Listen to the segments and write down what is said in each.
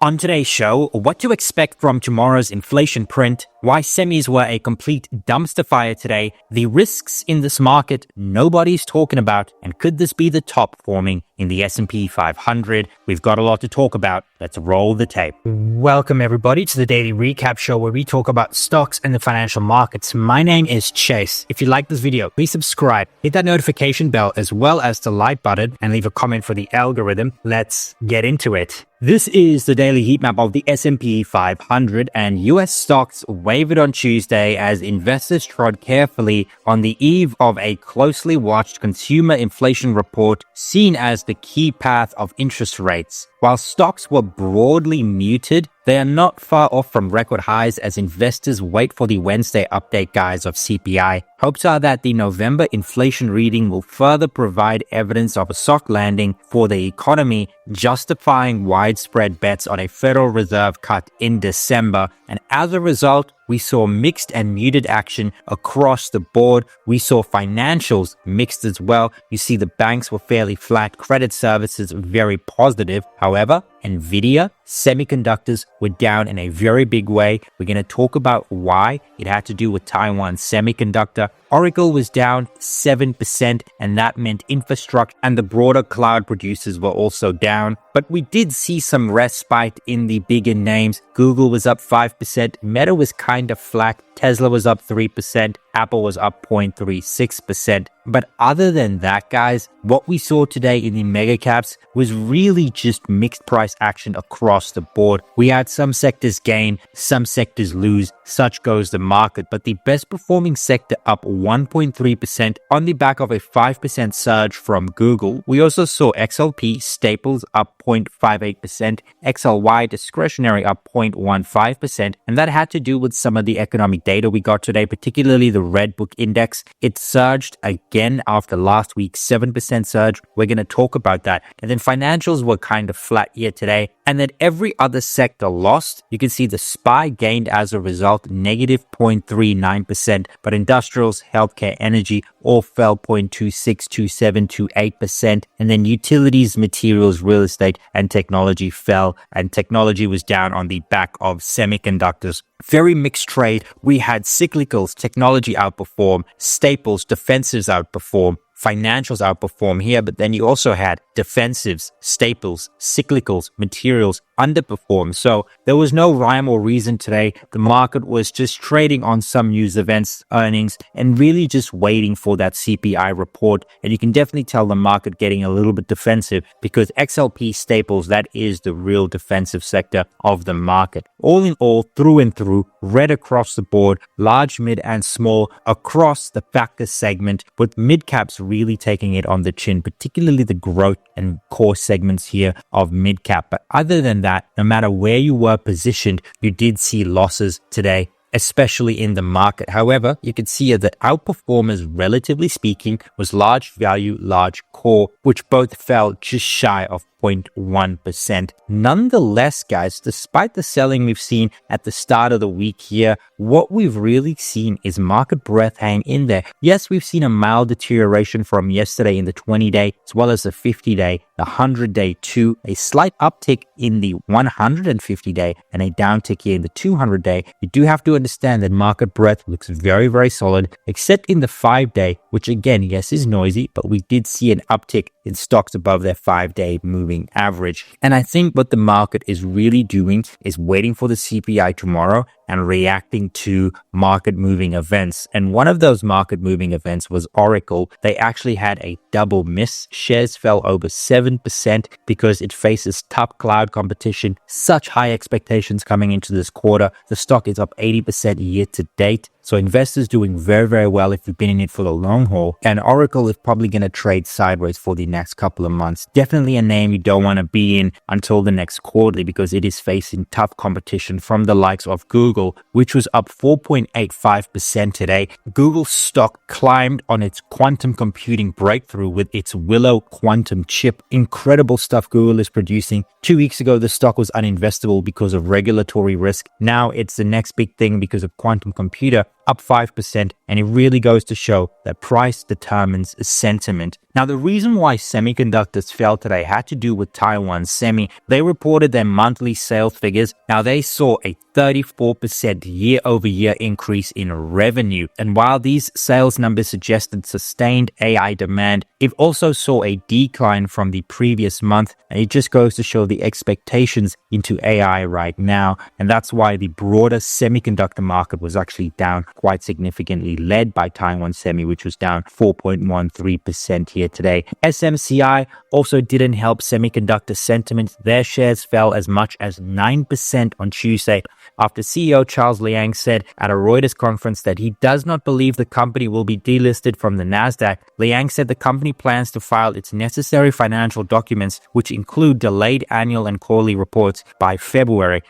On today's show, what to expect from tomorrow's inflation print, why semis were a complete dumpster fire today, the risks in this market nobody's talking about, and could this be the top performing in the S&P 500? We've got a lot to talk about. Let's roll the tape. Welcome everybody to the Daily Recap Show where we talk about stocks and the financial markets. My name is Chase. If you like this video, please subscribe, hit that notification bell as well as the like button, and leave a comment for the algorithm. Let's get into it. This is the daily heat map of the S&P 500, and US stocks wavered on Tuesday as investors trod carefully on the eve of a closely watched consumer inflation report seen as the key path of interest rates. While stocks were broadly muted, they are not far off from record highs as investors wait for the Wednesday update guides of CPI. Hopes are that the November inflation reading will further provide evidence of a soft landing for the economy, justifying widespread bets on a Federal Reserve cut in December. And as a result, we saw mixed and muted action across the board. We saw financials mixed as well. You see the banks were fairly flat, credit services very positive. However, Nvidia, semiconductors were down in a very big way. We're going to talk about why. It had to do with Taiwan Semiconductor. Oracle was down 7%, and that meant infrastructure and the broader cloud producers were also down. But we did see some respite in the bigger names. Google was up 5%, Meta was kind of flat, Tesla was up 3%, Apple was up 0.36%. But other than that, guys, what we saw today in the mega caps was really just mixed price action across the board. We had some sectors gain, some sectors lose. Such goes the market. But the best performing sector up 1.3% on the back of a 5% surge from Google. We also saw XLP staples up 0.58%, XLY discretionary up 0.15%, and that had to do with some of the economic data we got today, particularly the Red Book Index. It surged again after last week's 7% surge. We're going to talk about that. And then financials were kind of flat here today. And then every other sector lost. You can see the SPY gained as a result, negative 0.39%, but industrials, healthcare, energy all fell 0.26, 27 to 8%. And then utilities, materials, real estate, and technology fell, and technology was down on the back of semiconductors. Very mixed trade. We had cyclicals, technology outperform, staples, defensives outperform, financials outperform here, but then you also had defensives, staples, cyclicals, materials underperform. So there was no rhyme or reason today. The market was just trading on some news events, earnings, and really just waiting for that CPI report. And you can definitely tell the market getting a little bit defensive because XLP staples, that is the real defensive sector of the market. All in all, through and through, red across the board, large, mid, and small across the factor segment, with mid caps really taking it on the chin, particularly the growth and core segments here of mid cap. But other than that, no matter where you were positioned, you did see losses today, especially in the market. However, you can see that outperformers, relatively speaking, was large value, large core, which both fell just shy of 0.1%. Nonetheless, guys, despite the selling we've seen at the start of the week here, what we've really seen is market breadth hang in there. Yes, we've seen a mild deterioration from yesterday in the 20-day, as well as the 50-day, the 100-day too, a slight uptick in the 150-day, and a downtick here in the 200-day. You do have to understand that market breadth looks very, very solid, except in the 5-day, which again, yes, is noisy, but we did see an uptick in stocks above their 5-day moving average. And I think what the market is really doing is waiting for the CPI tomorrow and reacting to market moving events. And one of those market moving events was Oracle. They actually had a double miss. Shares fell over 7% because it faces tough cloud competition, such high expectations coming into this quarter. The stock is up 80% year to date. So investors doing very, very well if you've been in it for the long haul. And Oracle is probably going to trade sideways for the next couple of months. Definitely a name you don't want to be in until the next quarterly because it is facing tough competition from the likes of Google, which was up 4.85% today. Google stock climbed on its quantum computing breakthrough with its Willow quantum chip. Incredible stuff Google is producing. 2 weeks ago, the stock was uninvestable because of regulatory risk. Now it's the next big thing because of quantum computer. up 5%, and it really goes to show that price determines sentiment. Now, the reason why semiconductors fell today had to do with Taiwan Semi. They reported their monthly sales figures. Now, they saw a 34% year-over-year increase in revenue. And while these sales numbers suggested sustained AI demand, it also saw a decline from the previous month. And it just goes to show the expectations into AI right now. And that's why the broader semiconductor market was actually down quite significantly, led by Taiwan Semi, which was down 4.13% here today. SMCI also didn't help semiconductor sentiment. Their shares fell as much as 9% on Tuesday after CEO Charles Liang said at a Reuters conference that he does not believe the company will be delisted from the Nasdaq. Liang said the company plans to file its necessary financial documents, which include delayed annual and quarterly reports, by February.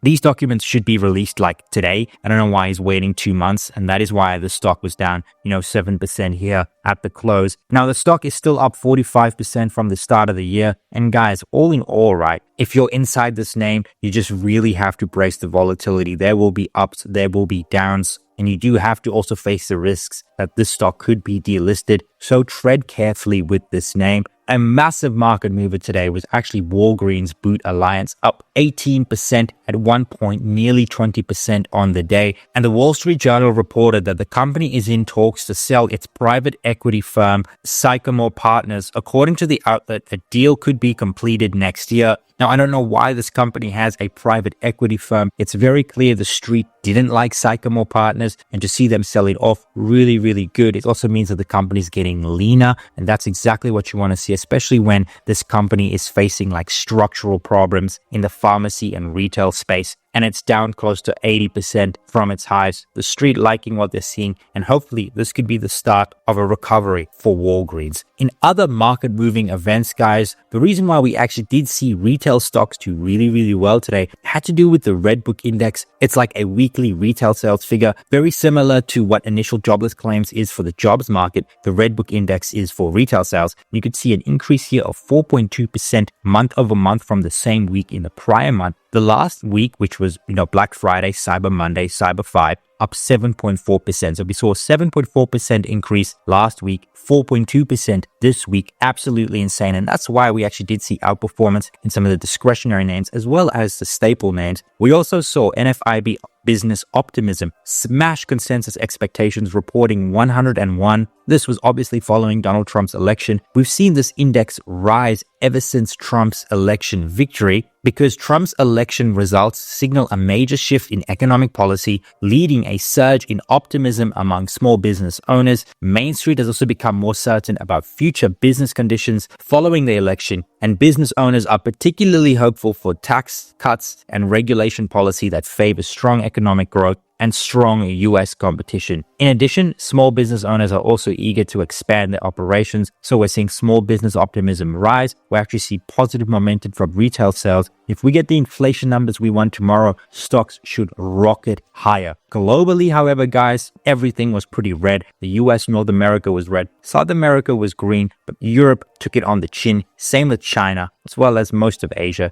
These documents should be released like today. I don't know why he's waiting 2 months, and that is why the stock was down, 7% here at the close. Now, the stock is still up 45% from the start of the year. And guys, all in all, right, if you're inside this name, you just really have to brace the volatility. There will be ups, there will be downs. And you do have to also face the risks that this stock could be delisted. So tread carefully with this name. A massive market mover today was actually Walgreens Boot Alliance, up 18% at one point, nearly 20% on the day. And the Wall Street Journal reported that the company is in talks to sell its private equity firm, Sycamore Partners. According to the outlet, the deal could be completed next year. Now, I don't know why this company has a private equity firm. It's very clear the street didn't like Sycamore Partners, and to see them sell it off, really, really good. It also means that the company's getting leaner, and that's exactly what you want to see, especially when this company is facing like structural problems in the pharmacy and retail space. And it's down close to 80% from its highs. The street liking what they're seeing, and hopefully this could be the start of a recovery for Walgreens. In other market moving events, guys, the reason why we actually did see retail stocks do really, really well today had to do with the Redbook Index. It's like a weekly retail sales figure, very similar to what initial jobless claims is for the jobs market. The Redbook Index is for retail sales. You could see an increase here of 4.2% month over month from the same week in the prior month. The last week, which was, Black Friday, Cyber Monday, Cyber 5, up 7.4%. So we saw a 7.4% increase last week, 4.2% this week. Absolutely insane. And that's why we actually did see outperformance in some of the discretionary names as well as the staple names. We also saw NFIB Business Optimism smash consensus expectations, reporting 101. This was obviously following Donald Trump's election. We've seen this index rise ever since Trump's election victory because Trump's election results signal a major shift in economic policy, leading a surge in optimism among small business owners. Main Street has also become more certain about future business conditions following the election, and business owners are particularly hopeful for tax cuts and regulation policy that favors strong economic growth and strong US competition. In addition, small business owners are also eager to expand their operations, so we're seeing small business optimism rise. We actually see positive momentum from retail sales. If we get the inflation numbers we want tomorrow, stocks should rocket higher. Globally, however, guys, everything was pretty red. The US, North America was red. South America was green, but Europe took it on the chin. Same with China, as well as most of Asia,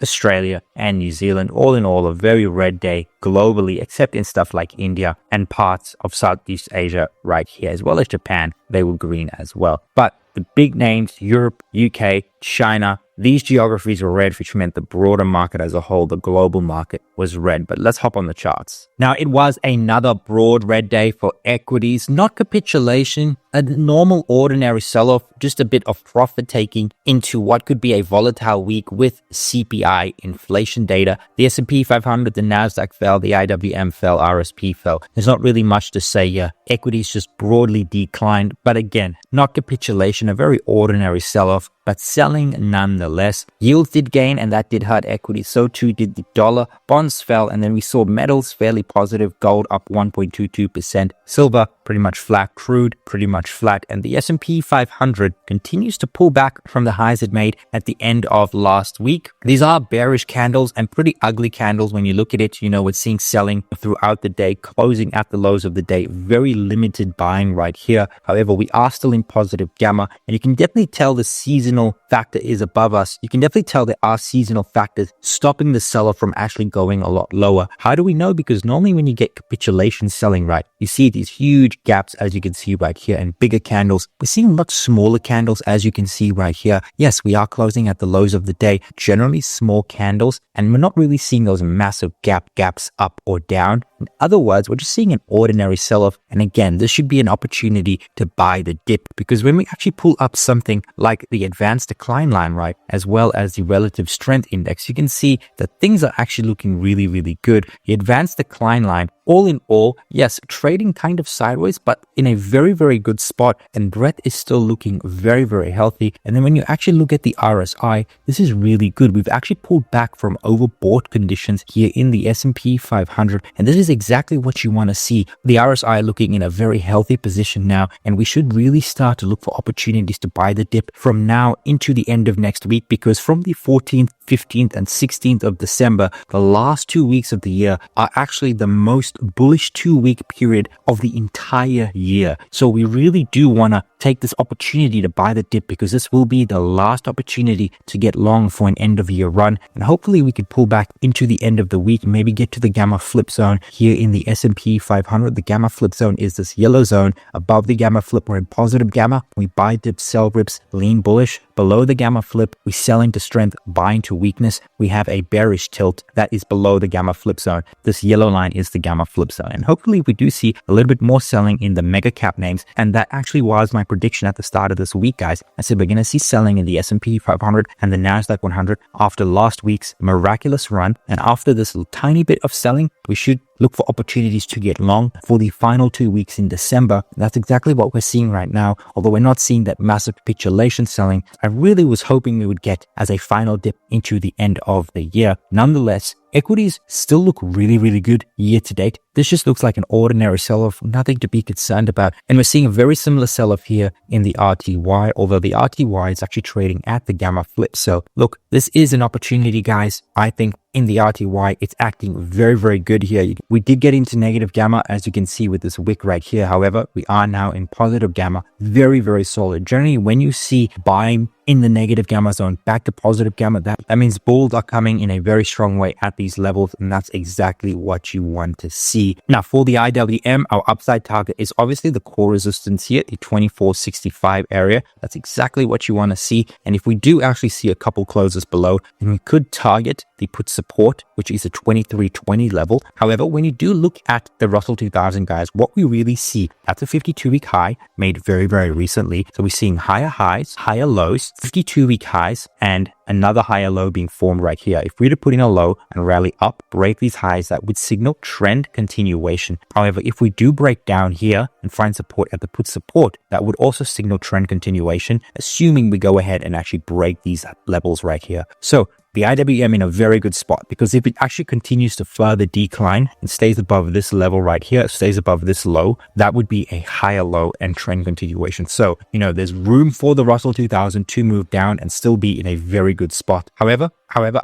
Australia and New Zealand. All in all, a very red day globally, except in stuff like India and parts of Southeast Asia right here, as well as Japan. They were green as well. But the big names, Europe, UK, China, these geographies were red, which meant the broader market as a whole, the global market, was red. But let's hop on the charts. Now, it was another broad red day for equities, not capitulation, a normal ordinary sell-off, just a bit of profit taking into what could be a volatile week with CPI inflation data. The S&P 500, the Nasdaq fell, the IWM fell, RSP fell. There's not really much to say here. Equities just broadly declined, but again, not capitulation, a very ordinary sell-off, but selling nonetheless. Yields did gain, and that did hurt equities. So too did the dollar. Bonds fell, and then we saw metals fairly positive. Gold up 1.22%. Silver pretty much flat. Crude pretty much flat. And the S&P 500 continues to pull back from the highs it made at the end of last week. These are bearish candles and pretty ugly candles when you look at it. We're seeing selling throughout the day, closing at the lows of the day. Very limited buying right here. However, we are still in positive gamma, and you can definitely tell the seasonality seasonal factor is above us, you can definitely tell there are seasonal factors stopping the seller from actually going a lot lower. How do we know? Because normally when you get capitulation selling, right, you see these huge gaps, as you can see right here, and bigger candles. We're seeing much smaller candles, as you can see right here. Yes, we are closing at the lows of the day, generally small candles, and we're not really seeing those massive gaps up or down. In other words, we're just seeing an ordinary sell-off. And again, this should be an opportunity to buy the dip, because when we actually pull up something like the advanced decline line, right, as well as the relative strength index, you can see that things are actually looking really, really good. The advanced decline line, all in all, yes, trading kind of sideways, but in a very, very good spot, and breadth is still looking very, very healthy. And then when you actually look at the RSI, this is really good. We've actually pulled back from overbought conditions here in the S&P 500, and this is exactly what you want to see. The RSI looking in a very healthy position now, and we should really start to look for opportunities to buy the dip from now into the end of next week, because from the 14th, 15th, and 16th of December, the last 2 weeks of the year are actually the most bullish 2-week period of the entire year. So we really do want to take this opportunity to buy the dip, because this will be the last opportunity to get long for an end of year run. And hopefully we could pull back into the end of the week, maybe get to the gamma flip zone here in the S&P 500. The gamma flip zone is this yellow zone. Above the gamma flip, we're in positive gamma. We buy dips, sell rips, lean bullish. Below the gamma flip, we sell into strength, buy into weakness. We have a bearish tilt that is below the gamma flip zone. This yellow line is the gamma flip zone. And hopefully we do see a little bit more selling in the mega cap names. And that actually was my prediction at the start of this week, guys. I said we're going to see selling in the S&P 500 and the Nasdaq 100 after last week's miraculous run. And after this tiny bit of selling, we should look for opportunities to get long for the final 2 weeks in December. That's exactly what we're seeing right now. Although we're not seeing that massive capitulation selling, I really was hoping we would get as a final dip into the end of the year. Nonetheless, equities still look really, really good year to date. This just looks like an ordinary sell-off, nothing to be concerned about. And we're seeing a very similar sell-off here in the RTY, although the RTY is actually trading at the gamma flip. So look, this is an opportunity, guys. I think in the RTY, it's acting very, very good here. We did get into negative gamma, as you can see with this wick right here. However, we are now in positive gamma. Very, very solid. Generally, when you see buying in the negative gamma zone back to positive gamma, that means bulls are coming in a very strong way at these levels, and that's exactly what you want to see. Now for the IWM, our upside target is obviously the core resistance here, the 2465 area. That's exactly what you want to see. And if we do actually see a couple closes below, then we could target the put support, which is a 2320 level. However, when you do look at the Russell 2000, guys, what we really see, that's a 52-week high made very, very recently. So we're seeing higher highs, higher lows, 52-week highs, and another higher low being formed right here. If we were to put in a low and rally up, break these highs, that would signal trend continuation. However, if we do break down here and find support at the put support, that would also signal trend continuation, assuming we go ahead and actually break these levels right here. So the IWM in a very good spot, because if it actually continues to further decline and stays above this level right here, stays above this low, that would be a higher low and trend continuation. So, there's room for the Russell 2000 to move down and still be in a very good spot. However,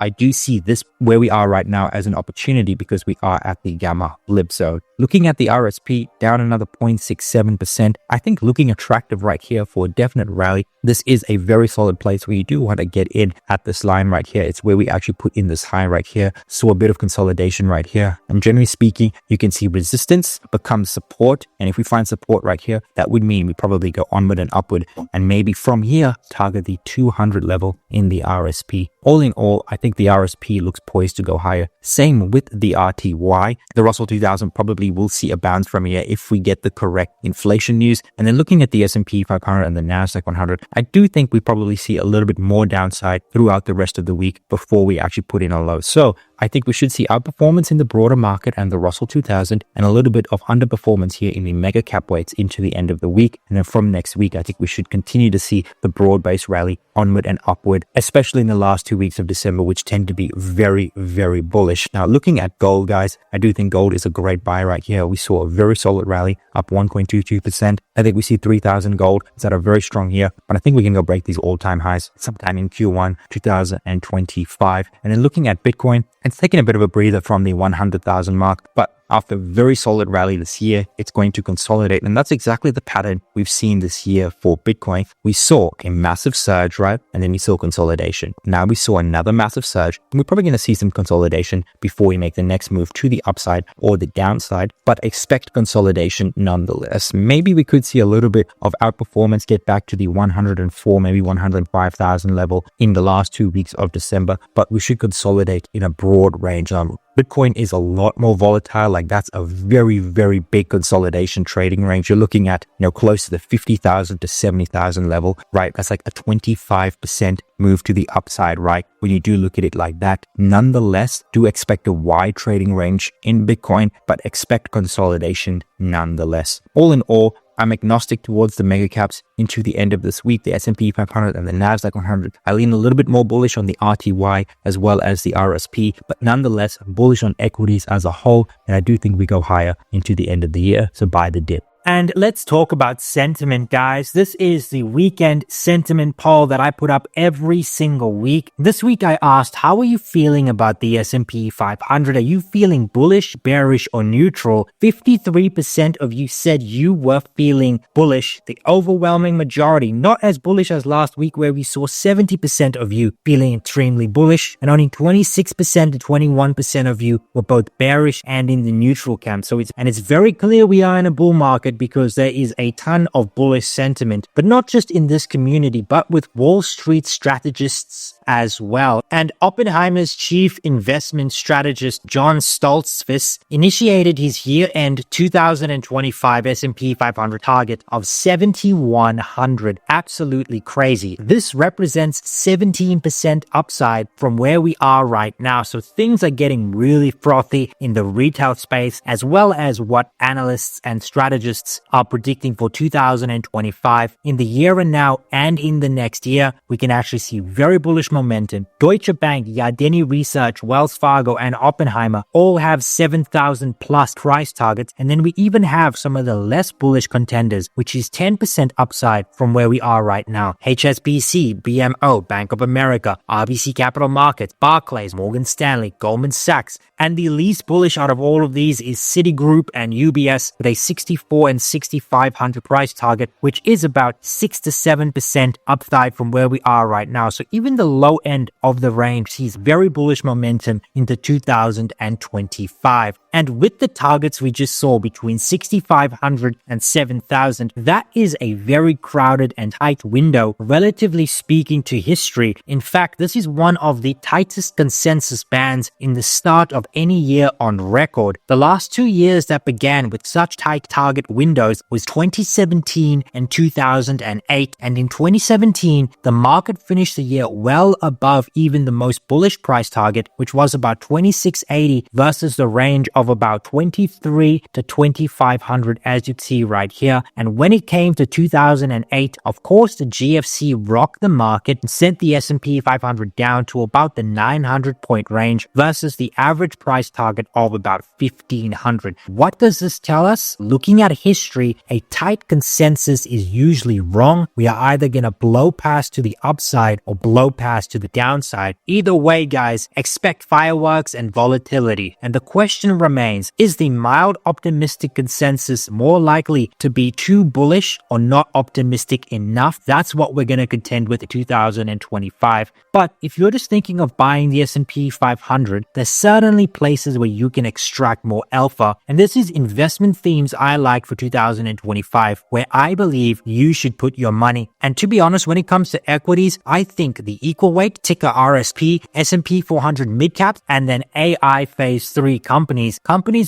I do see this where we are right now as an opportunity, because we are at the gamma flip zone. Looking at the RSP, down another 0.67%. I think looking attractive right here for a definite rally. This is a very solid place where you do want to get in at this line right here. It's where we actually put in this high right here. Saw a bit of consolidation right here. And generally speaking, you can see resistance becomes support. And if we find support right here, that would mean we probably go onward and upward. And maybe from here, target the 200 level in the RSP. All in all, I think the RSP looks poised to go higher. Same with the RTY. The Russell 2000 probably will see a bounce from here if we get the correct inflation news. And then looking at the S&P 500 and the Nasdaq 100, I do think we probably see a little bit more downside throughout the rest of the week before we actually put in a low. So I think we should see outperformance in the broader market and the Russell 2000, and a little bit of underperformance here in the mega cap weights into the end of the week. And then from next week, I think we should continue to see the broad-based rally onward and upward, especially in the last 2 weeks of December, which tend to be very, very bullish. Now, looking at gold, guys, I do think gold is a great buy right here. We saw a very solid rally up 1.22%. I think we see 3,000 gold. It's at a very strong year, but I think we can go break these all-time highs sometime in Q1 2025. And then looking at Bitcoin, it's taking a bit of a breather from the 100,000 mark, but after a very solid rally this year, it's going to consolidate. And that's exactly the pattern we've seen this year for Bitcoin. We saw a massive surge, right? And then we saw consolidation. Now we saw another massive surge. And we're probably going to see some consolidation before we make the next move to the upside or the downside, but expect consolidation nonetheless. Maybe we could see a little bit of outperformance, get back to the 104, maybe 105,000 level in the last 2 weeks of December, but we should consolidate in a broad range. Bitcoin is a lot more volatile. Like that's a very, very big consolidation trading range. You're looking at, close to the 50,000 to 70,000 level, right? That's like a 25% move to the upside, right? When you do look at it like that, nonetheless, do expect a wide trading range in Bitcoin, but expect consolidation nonetheless. All in all, I'm agnostic towards the mega caps into the end of this week, the S&P 500 and the Nasdaq 100. I lean a little bit more bullish on the RTY as well as the RSP, but nonetheless, bullish on equities as a whole. And I do think we go higher into the end of the year. So buy the dip. And let's talk about sentiment, guys. This is the weekend sentiment poll that I put up every single week. This week I asked, how are you feeling about the S&P 500? Are you feeling bullish, bearish, or neutral? 53% of you said you were feeling bullish. The overwhelming majority, not as bullish as last week where we saw 70% of you feeling extremely bullish, and only 26% to 21% of you were both bearish and in the neutral camp. So it's very clear we are in a bull market, because there is a ton of bullish sentiment, but not just in this community, but with Wall Street strategists as well. And Oppenheimer's chief investment strategist, John Stoltzfus, initiated his year-end 2025 S&P 500 target of 7,100. Absolutely crazy. This represents 17% upside from where we are right now. So things are getting really frothy in the retail space, as well as what analysts and strategists are predicting for 2025. In the year and now and in the next year, we can actually see very bullish momentum. Deutsche Bank, Yardeni Research, Wells Fargo, and Oppenheimer all have 7,000 plus price targets. And then we even have some of the less bullish contenders, which is 10% upside from where we are right now. HSBC, BMO, Bank of America, RBC Capital Markets, Barclays, Morgan Stanley, Goldman Sachs. And the least bullish out of all of these is Citigroup and UBS with a 64 and 6,500 price target, which is about 6 to 7% upside from where we are right now. So even the low end of the range sees very bullish momentum into 2025. And with the targets we just saw between 6,500 and 7,000, that is a very crowded and tight window, relatively speaking to history. In fact, this is one of the tightest consensus bands in the start of any year on record. The last 2 years that began with such tight target windows was 2017 and 2008. And in 2017, the market finished the year well above even the most bullish price target, which was about 2680 versus the range of about 23 to 2500, as you see right here. And when it came to 2008, of course, the GFC rocked the market and sent the S&P 500 down to about the 900 point range versus the average price target of about 1500. What does this tell us? Looking at history, a tight consensus is usually wrong. We are either going to blow past to the upside or blow past to the downside. Either way, guys, expect fireworks and volatility. And the question remains, is the mild optimistic consensus more likely to be too bullish or not optimistic enough? That's what we're going to contend with in 2025. But if you're just thinking of buying the S&P 500, there's certainly places where you can extract more alpha. And this is investment themes I like for 2025, where I believe you should put your money. And to be honest, when it comes to equities, I think the equal weight, ticker RSP, S&P 400 midcaps, and then AI phase 3 companies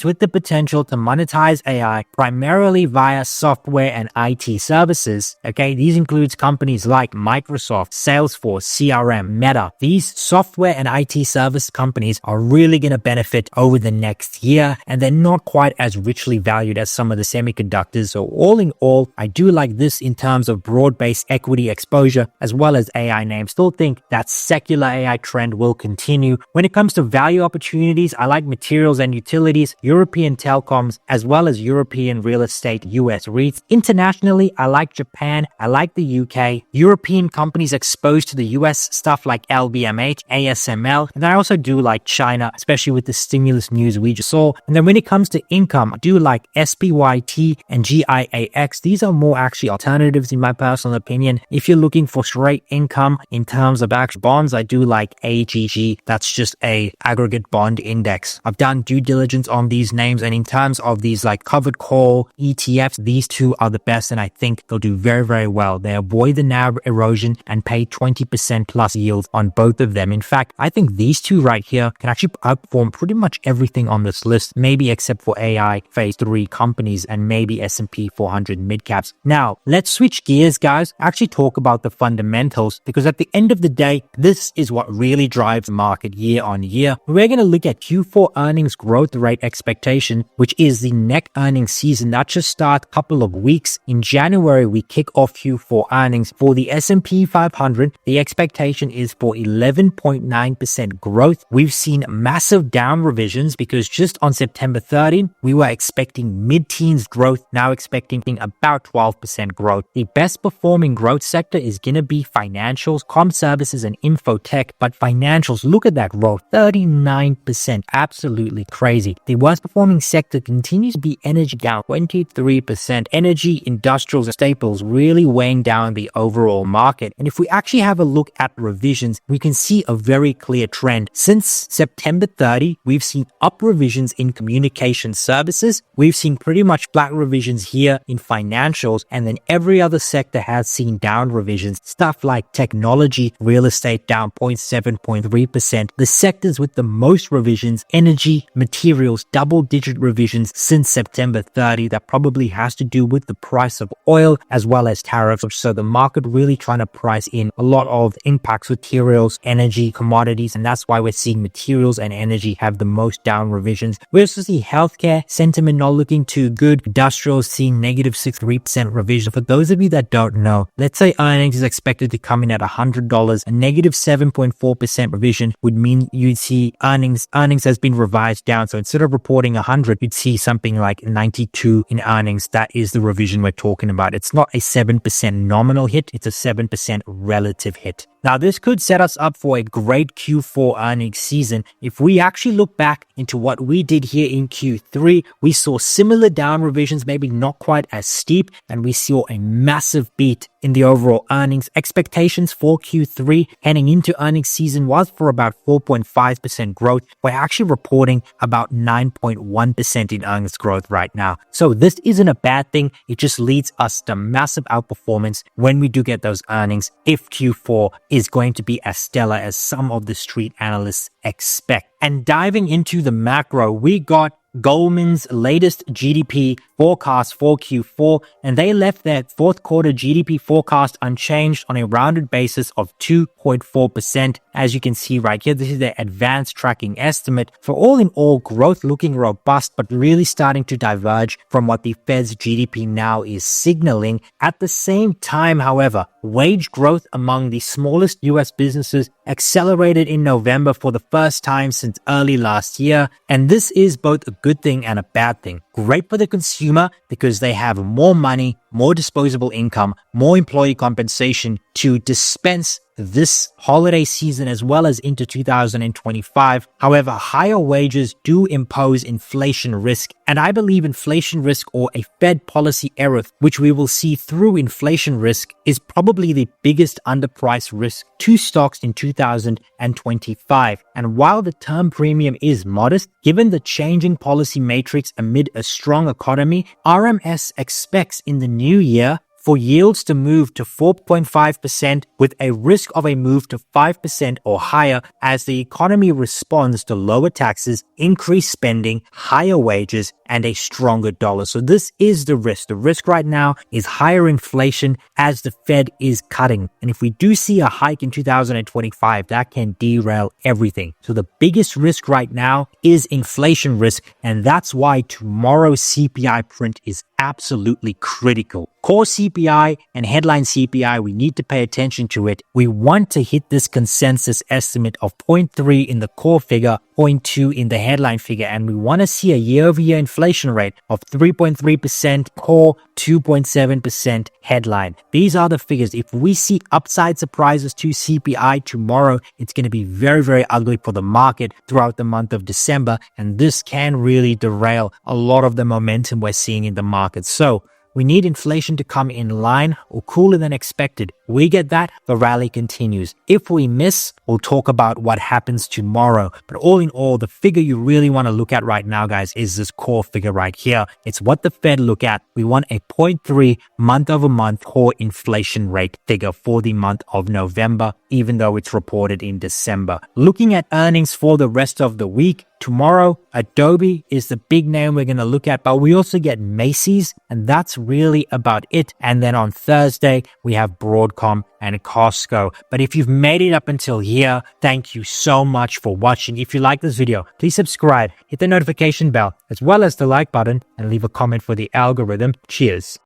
with the potential to monetize AI primarily via software and IT services. Okay, these includes companies like Microsoft, Salesforce, CRM, Meta. These software and IT service companies are really going to benefit over the next year, and they're not quite as richly valued as some of the semiconductor semiconductors. So all in all, I do like this in terms of broad-based equity exposure as well as AI names. Still think that secular AI trend will continue. When it comes to value opportunities, I like materials and utilities, European telecoms, as well as European real estate, US REITs. Internationally, I like Japan, I like the UK, European companies exposed to the US, stuff like LVMH, ASML, and I also do like China, especially with the stimulus news we just saw. And then when it comes to income, I do like SPYT and GIAX. These are more actually alternatives in my personal opinion. If you're looking for straight income in terms of actual bonds, I do like AGG. That's just a aggregate bond index. I've done due diligence on these names, and in terms of these like covered call ETFs, these two are the best, and I think they'll do very, very well. They avoid the NAV erosion and pay 20% plus yields on both of them. In fact, I think these two right here can actually outperform pretty much everything on this list, maybe except for AI phase 3 companies and maybe S&P 400 mid-caps. Now, let's switch gears, guys. Actually talk about the fundamentals, because at the end of the day, this is what really drives the market year on year. We're going to look at Q4 earnings growth rate expectation, which is the next earnings season that just starts a couple of weeks. In January, we kick off Q4 earnings. For the S&P 500, the expectation is for 11.9% growth. We've seen massive down revisions because just on September 13, we were expecting mid-teens growth, now expecting about 12% growth. The best performing growth sector is going to be financials, comm services, and infotech. But financials, look at that growth, 39%, absolutely crazy. The worst performing sector continues to be energy, down 23%. Energy, industrials, and staples really weighing down the overall market. And if we actually have a look at revisions, we can see a very clear trend. Since September 30, we've seen up revisions in communication services. We've seen pretty much flat revisions here in financials, and then every other sector has seen down revisions. Stuff like technology, real estate down 0.7, 0.3%. The sectors with the most revisions, energy, materials, double-digit revisions since September 30. That probably has to do with the price of oil as well as tariffs. So the market really trying to price in a lot of impacts, materials, energy, commodities, and that's why we're seeing materials and energy have the most down revisions. We also see healthcare sentiment not looking too good. Industrials seeing negative 6.3% revision. For those of you that don't know, let's say earnings is expected to come in at $100, a negative 7.4% revision would mean you'd see earnings has been revised down. So instead of reporting 100, you'd see something like 92 in earnings. That is the revision we're talking about. It's not a 7% nominal hit, it's a 7% relative hit. Now, this could set us up for a great Q4 earnings season. If we actually look back into what we did here in Q3, we saw similar down revisions, maybe not quite as steep, and we saw a massive beat in the overall earnings. Expectations for Q3 heading into earnings season was for about 4.5% growth. We're actually reporting about 9.1% in earnings growth right now. So this isn't a bad thing. It just leads us to massive outperformance when we do get those earnings, if Q4 is going to be as stellar as some of the street analysts expect. And diving into the macro, we got Goldman's latest GDP forecast for Q4, and they left their fourth quarter GDP forecast unchanged on a rounded basis of 2.4%. As you can see right here, this is their advanced tracking estimate. For all in all, growth looking robust, but really starting to diverge from what the Fed's GDP now is signaling. At the same time, however, wage growth among the smallest US businesses accelerated in November for the first time since early last year. And this is both a good thing and a bad thing. Great for the consumer because they have more money, more disposable income, more employee compensation to dispense this holiday season as well as into 2025. However, higher wages do impose inflation risk, and I believe inflation risk, or a Fed policy error, which we will see through inflation risk, is probably the biggest underpriced risk to stocks in 2025. And while the term premium is modest, given the changing policy matrix amid a strong economy, RMS expects in the new year for yields to move to 4.5% with a risk of a move to 5% or higher as the economy responds to lower taxes, increased spending, higher wages, and a stronger dollar. So this is the risk. The risk right now is higher inflation as the Fed is cutting. And if we do see a hike in 2025, that can derail everything. So the biggest risk right now is inflation risk, and that's why tomorrow's CPI print is absolutely critical. Core CPI and headline CPI, we need to pay attention to it. We want to hit this consensus estimate of 0.3 in the core figure, 0.2 in the headline figure, and we want to see a year-over-year inflation rate of 3.3% core, 2.7% headline. These are the figures. If we see upside surprises to CPI tomorrow, it's going to be very, very ugly for the market throughout the month of December, and this can really derail a lot of the momentum we're seeing in the market. So we need inflation to come in line or cooler than expected. We get that, the rally continues. If we miss, we'll talk about what happens tomorrow. But all in all, the figure you really want to look at right now, guys, is this core figure right here. It's what the Fed look at. We want a 0.3 month-over-month core inflation rate figure for the month of November, even though it's reported in December. Looking at earnings for the rest of the week, tomorrow, Adobe is the big name we're going to look at, but we also get Macy's, and that's really about it. And then on Thursday, we have Broadcom and Costco. But if you've made it up until here, thank you so much for watching. If you like this video, please subscribe, hit the notification bell, as well as the like button, and leave a comment for the algorithm. Cheers.